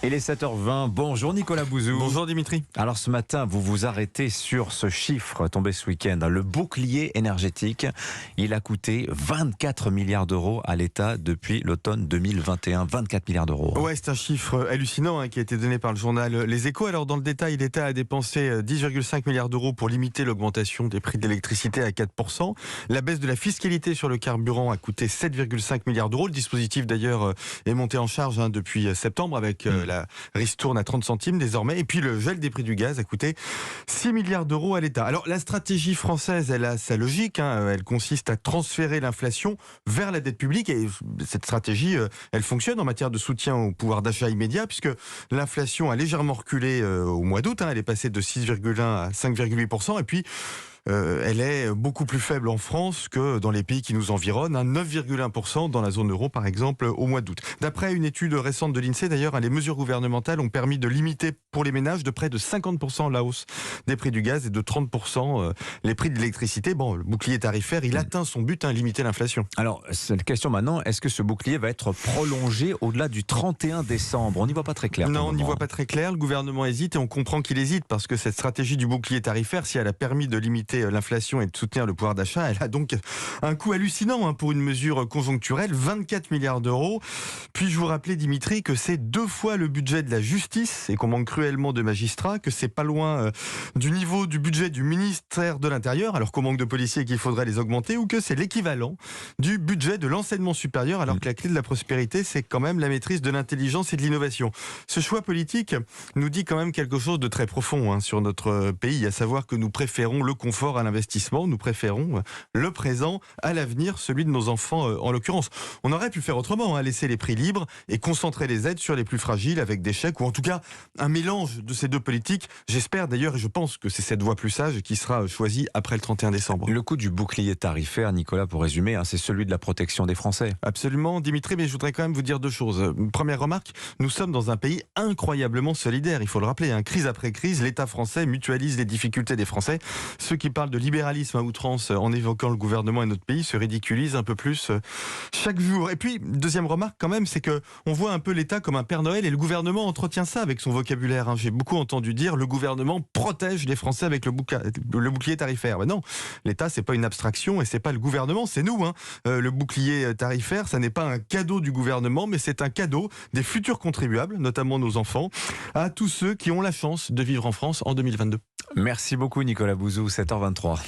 Il est 7h20. Bonjour Nicolas Bouzou. Bonjour Dimitri. Alors ce matin, vous vous arrêtez sur ce chiffre tombé ce week-end. Le bouclier énergétique, il a coûté 24 milliards d'euros à l'État depuis l'automne 2021. 24 milliards d'euros. Ouais, c'est un chiffre hallucinant qui a été donné par le journal Les Échos. Alors dans le détail, l'État a dépensé 10,5 milliards d'euros pour limiter l'augmentation des prix de l'électricité à 4%. La baisse de la fiscalité sur le carburant a coûté 7,5 milliards d'euros. Le dispositif d'ailleurs est monté en charge depuis septembre avec la ristourne à 30 centimes désormais. Et puis le gel des prix du gaz a coûté 6 milliards d'euros à l'État. Alors la stratégie française, elle a sa logique. Elle consiste à transférer l'inflation vers la dette publique. Et cette stratégie, elle fonctionne en matière de soutien au pouvoir d'achat immédiat, puisque l'inflation a légèrement reculé au mois d'août. Elle est passée de 6,1 à 5,8%. Et puis elle est beaucoup plus faible en France que dans les pays qui nous environnent, 9,1% dans la zone euro par exemple au mois d'août. D'après une étude récente de l'INSEE d'ailleurs, les mesures gouvernementales ont permis de limiter pour les ménages de près de 50% la hausse des prix du gaz et de 30% les prix de l'électricité. Bon, le bouclier tarifaire, il atteint son but, limiter l'inflation. Alors, c'est la question maintenant, est-ce que ce bouclier va être prolongé au-delà du 31 décembre? On n'y voit pas très clair. Non, on n'y voit pas très clair. Le gouvernement hésite et on comprend qu'il hésite parce que cette stratégie du bouclier tarifaire, si elle a permis de limiter l'inflation et de soutenir le pouvoir d'achat, elle a donc un coût hallucinant pour une mesure conjoncturelle, 24 milliards d'euros. Puis-je vous rappeler, Dimitri, que c'est 2 fois le budget de la justice et qu'on manque cruellement de magistrats, que c'est pas loin du niveau du budget du ministère de l'Intérieur, alors qu'on manque de policiers et qu'il faudrait les augmenter, ou que c'est l'équivalent du budget de l'enseignement supérieur, alors que la clé de la prospérité, c'est quand même la maîtrise de l'intelligence et de l'innovation. Ce choix politique nous dit quand même quelque chose de très profond sur notre pays, à savoir que nous préférons le confort à l'investissement. Nous préférons le présent à l'avenir, celui de nos enfants en l'occurrence. On aurait pu faire autrement, laisser les prix libres et concentrer les aides sur les plus fragiles avec des chèques, ou en tout cas un mélange de ces deux politiques. J'espère d'ailleurs et je pense que c'est cette voie plus sage qui sera choisie après le 31 décembre. Le coût du bouclier tarifaire, Nicolas, pour résumer, c'est celui de la protection des Français. Absolument, Dimitri, mais je voudrais quand même vous dire deux choses. Première remarque, nous sommes dans un pays incroyablement solidaire, il faut le rappeler. Crise après crise, l'État français mutualise les difficultés des Français. Ceux qui parlent de libéralisme à outrance en évoquant le gouvernement et notre pays se ridiculisent un peu plus chaque jour. Et puis, deuxième remarque quand même, c'est que on voit un peu l'État comme un Père Noël et le gouvernement entretient ça avec son vocabulaire. J'ai beaucoup entendu dire le gouvernement protège les Français avec le bouclier tarifaire. Mais non, l'État c'est pas une abstraction et c'est pas le gouvernement, c'est nous. Le bouclier tarifaire, ça n'est pas un cadeau du gouvernement, mais c'est un cadeau des futurs contribuables, notamment nos enfants, à tous ceux qui ont la chance de vivre en France en 2022. Merci beaucoup Nicolas Bouzou, 7h23.